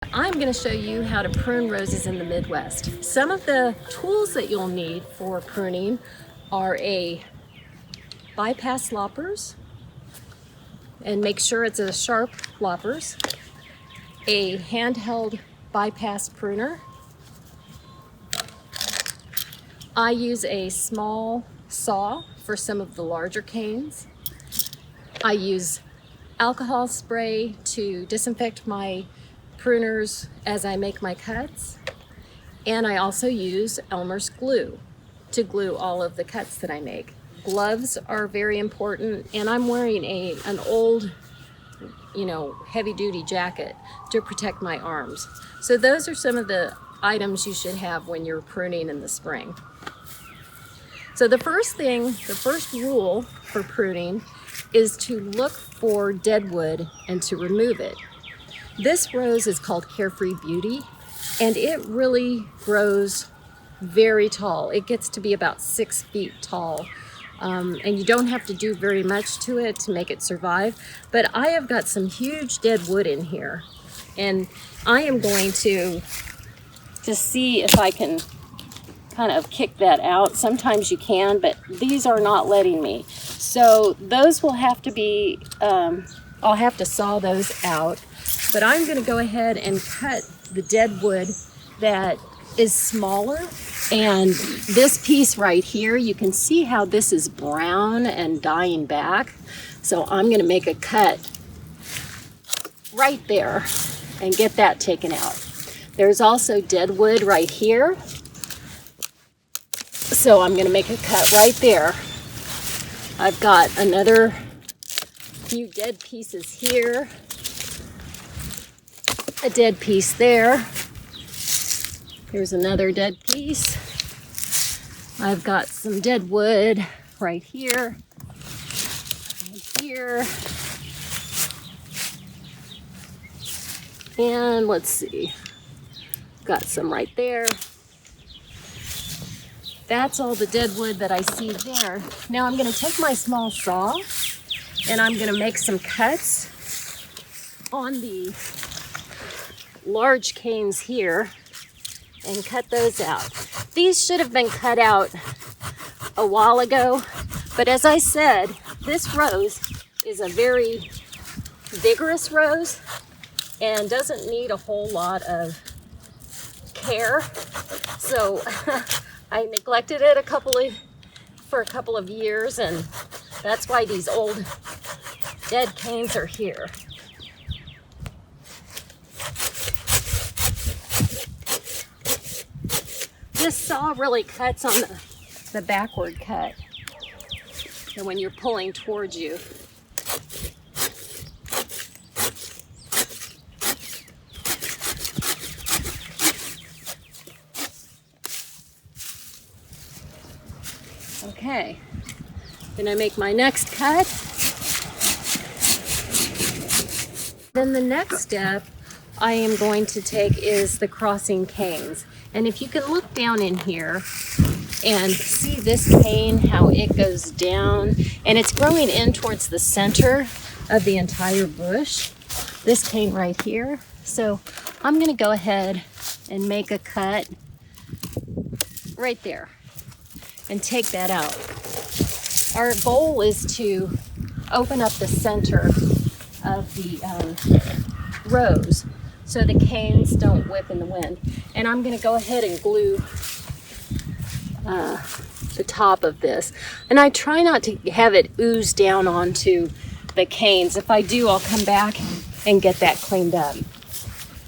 I'm going to show you how to prune roses in the Midwest. Some of the tools that you'll need for pruning are a bypass loppers, and make sure it's a sharp loppers, a handheld bypass pruner. I use a small saw for some of the larger canes. I use alcohol spray to disinfect my pruners as I make my cuts, and I also use Elmer's glue to glue all of the cuts that I make. Gloves are very important, and I'm wearing an old, heavy-duty jacket to protect my arms. So those are some of the items you should have when you're pruning in the spring. So the first rule for pruning is to look for dead wood and to remove it. This rose is called Carefree Beauty, and it really grows very tall. It gets to be about 6 feet tall, and you don't have to do very much to it to make it survive. But I have got some huge dead wood in here, and I am going to see if I can kind of kick that out. Sometimes you can, but these are not letting me. So those will have to be, I'll have to saw those out. But I'm going to go ahead and cut the dead wood that is smaller. And this piece right here, you can see how this is brown and dying back. So I'm going to make a cut right there and get that taken out. There's also dead wood right here. So I'm going to make a cut right there. I've got another few dead pieces here. A dead piece there. Here's another dead piece. I've got some dead wood right here. Right here. And let's see. Got some right there. That's all the dead wood that I see there. Now I'm going to take my small saw and I'm going to make some cuts on the large canes here and cut those out. These should have been cut out a while ago, but as I said, this rose is a very vigorous rose and doesn't need a whole lot of care. So I neglected it for a couple of years, and that's why these old dead canes are here. This saw really cuts on the backward cut, and when you're pulling towards you. Okay, then I make my next cut. Then the next step I am going to take is the crossing canes. And if you can look down in here and see this cane, how it goes down, and it's growing in towards the center of the entire bush, this cane right here. So I'm going to go ahead and make a cut right there and take that out. Our goal is to open up the center of the rose so the canes don't whip in the wind. And I'm going to go ahead and glue the top of this. And I try not to have it ooze down onto the canes. If I do, I'll come back and get that cleaned up.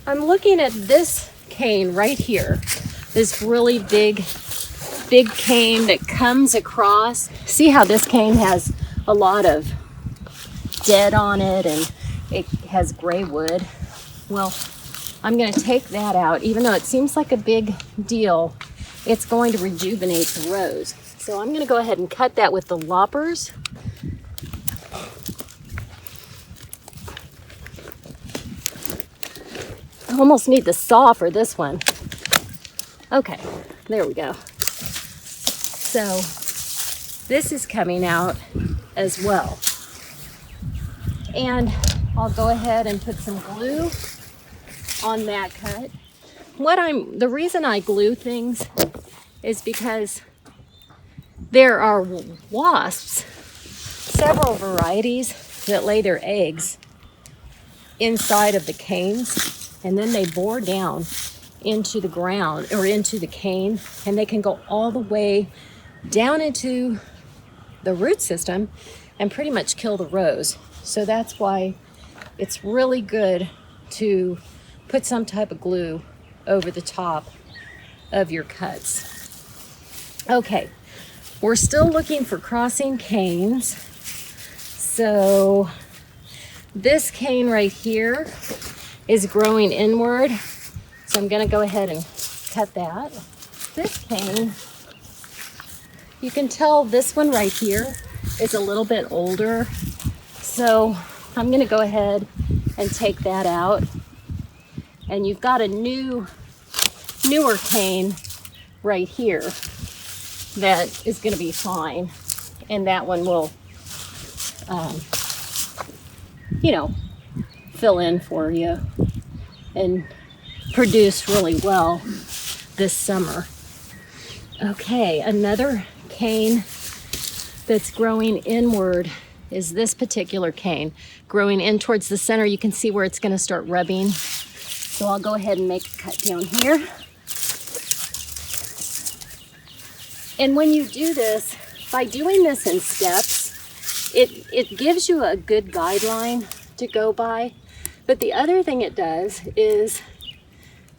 I'm looking at this cane right here, this really big cane that comes across. See how this cane has a lot of dead on it and it has gray wood? Well, I'm going to take that out. Even though it seems like a big deal, it's going to rejuvenate the rose. So I'm going to go ahead and cut that with the loppers. I almost need the saw for this one. Okay, there we go. So this is coming out as well. And I'll go ahead and put some glue on that cut. The reason I glue things is because there are wasps, several varieties, that lay their eggs inside of the canes, and then they bore down into the ground or into the cane, and they can go all the way down into the root system and pretty much kill the rose. So that's why it's really good to put some type of glue over the top of your cuts. Okay, we're still looking for crossing canes. So this cane right here is growing inward. So I'm gonna go ahead and cut that. This cane, you can tell this one right here is a little bit older. So I'm gonna go ahead and take that out. And you've got a newer cane right here that is gonna be fine. And that one will, fill in for you and produce really well this summer. Okay, another cane that's growing inward is this particular cane. Growing in towards the center, you can see where it's gonna start rubbing. So I'll go ahead and make a cut down here. And when you do this, by doing this in steps, it gives you a good guideline to go by. But the other thing it does is,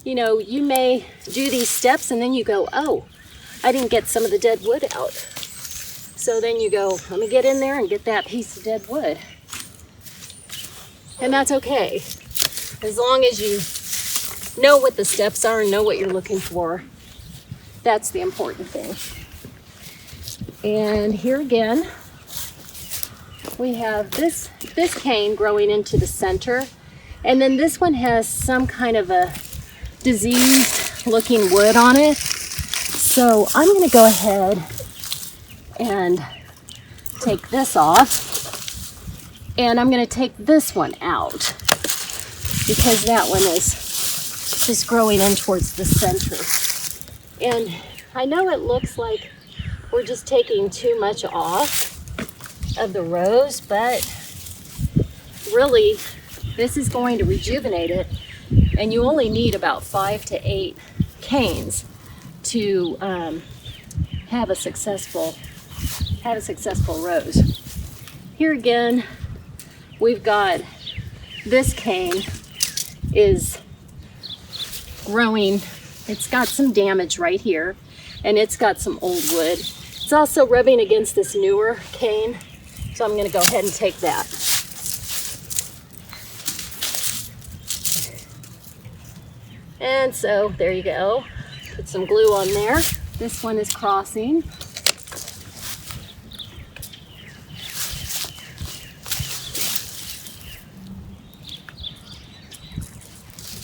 you may do these steps and then you go, oh, I didn't get some of the dead wood out. So then you go, let me get in there and get that piece of dead wood. And that's okay. As long as you know what the steps are and know what you're looking for, that's the important thing. And here again, we have this cane growing into the center. And then this one has some kind of a diseased looking wood on it. So I'm going to go ahead and take this off. And I'm going to take this one out because that one is just growing in towards the center. And I know it looks like we're just taking too much off of the rose, but really this is going to rejuvenate it, and you only need about 5 to 8 canes to have a successful rose. Here again, we've got this cane is growing. It's got some damage right here, and it's got some old wood. It's also rubbing against this newer cane, so I'm going to go ahead and take that. And so there you go. Put some glue on there. This one is crossing.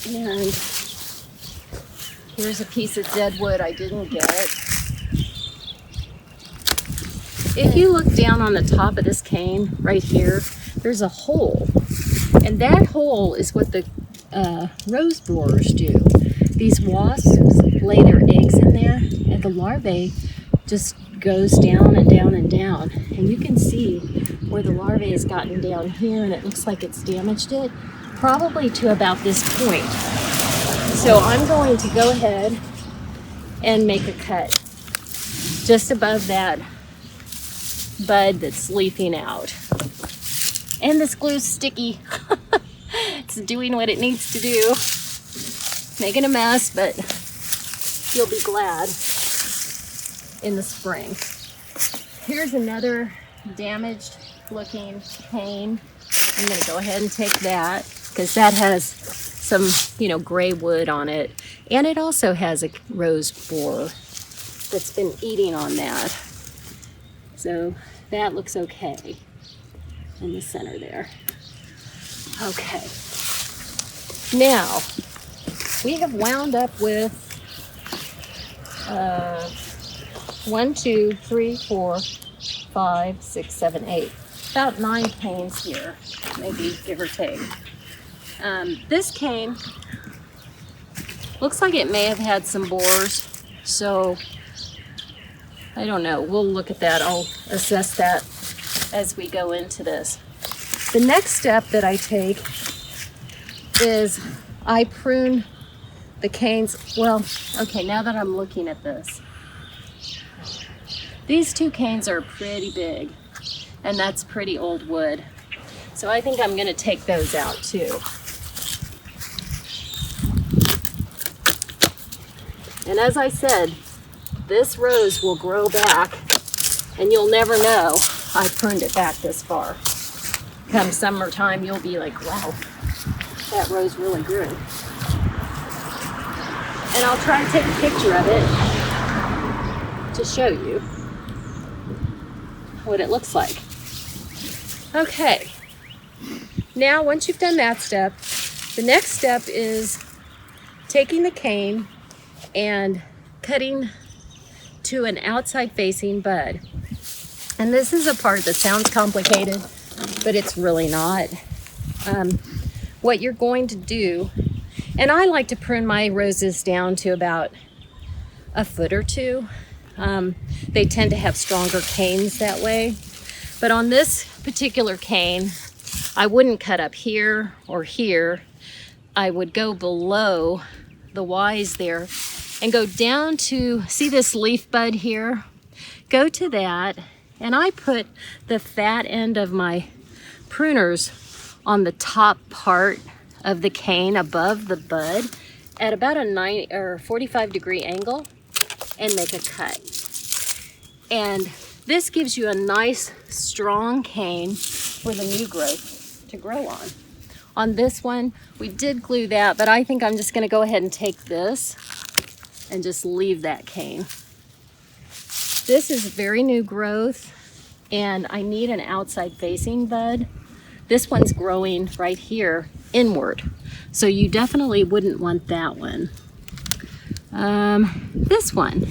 And here's a piece of dead wood I didn't get. If you look down on the top of this cane right here, there's a hole. And that hole is what the rose borers do. These wasps lay their eggs in there, and the larvae just goes down and down and down. And you can see where the larvae has gotten down here, and it looks like it's damaged it, probably to about this point. So I'm going to go ahead and make a cut just above that bud that's leafing out. And this glue's sticky. It's doing what it needs to do. Making a mess, but you'll be glad in the spring. Here's another damaged looking cane. I'm going to go ahead and take that because that has some, gray wood on it. And it also has a rose borer that's been eating on that. So that looks okay in the center there. Okay. Now, we have wound up with 1, 2, 3, 4, 5, 6, 7, 8. About 9 canes here, maybe give or take. This cane Looks like it may have had some borers, so I don't know. We'll look at that. I'll assess that as we go into this. The next step that I take is I prune the canes. Well, okay, now that I'm looking at this, these two canes are pretty big, and that's pretty old wood. So I think I'm gonna take those out too. And as I said, this rose will grow back, and you'll never know I pruned it back this far. Come summertime, you'll be like, wow, that rose really grew. And I'll try to take a picture of it to show you what it looks like. Okay, now once you've done that step, the next step is taking the cane and cutting to an outside facing bud. And this is a part that sounds complicated, but it's really not. What you're going to do, and I like to prune my roses down to about a foot or two. They tend to have stronger canes that way. But on this particular cane, I wouldn't cut up here or here. I would go below the Y's there and go down to, see this leaf bud here? Go to that, and I put the fat end of my pruners on the top part of the cane above the bud at about a 90 or 45 degree angle and make a cut. And this gives you a nice strong cane for the new growth to grow on. On this one, we did glue that, but I think I'm just gonna go ahead and take this and just leave that cane. This is very new growth, and I need an outside facing bud. This one's growing right here inward, so you definitely wouldn't want that one. This one,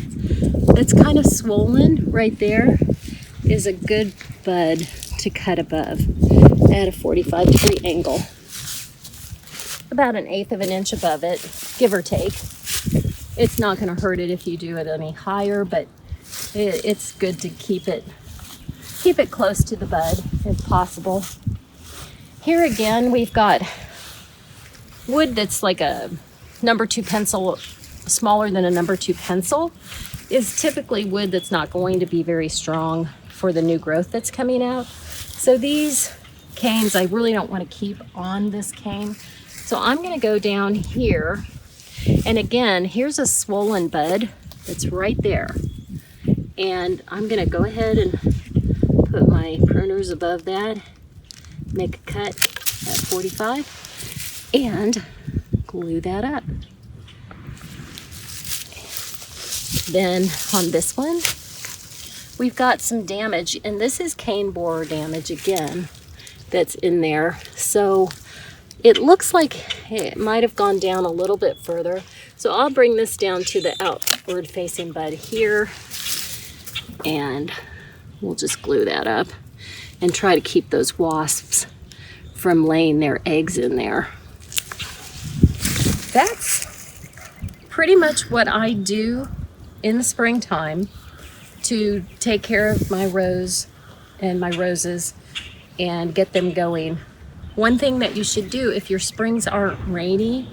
it's kind of swollen right there, is a good bud to cut above at a 45 degree angle. About 1/8 of an inch above it, give or take. It's not going to hurt it if you do it any higher, but it's good to keep it close to the bud if possible. Here again, we've got wood that's like a number 2 pencil, smaller than a number 2 pencil, is typically wood that's not going to be very strong for the new growth that's coming out. So these canes, I really don't want to keep on this cane. So I'm going to go down here. And again, here's a swollen bud that's right there. And I'm gonna go ahead and put my pruners above that, make a cut at 45, and glue that up. Then on this one, we've got some damage, and this is cane borer damage again that's in there. So it looks like it might have gone down a little bit further. So I'll bring this down to the outward facing bud here, and we'll just glue that up and try to keep those wasps from laying their eggs in there. That's pretty much what I do in the springtime to take care of my rose and my roses and get them going. One thing that you should do if your springs aren't rainy,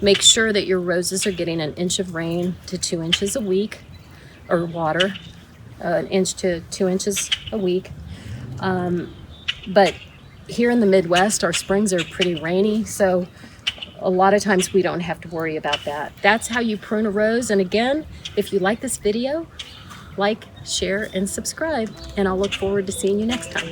make sure that your roses are getting 1 inch of rain to 2 inches a week, or water, 1 inch to 2 inches a week. But here in the Midwest, our springs are pretty rainy, so a lot of times we don't have to worry about that. That's how you prune a rose. And again, if you like this video, like, share, and subscribe, and I'll look forward to seeing you next time.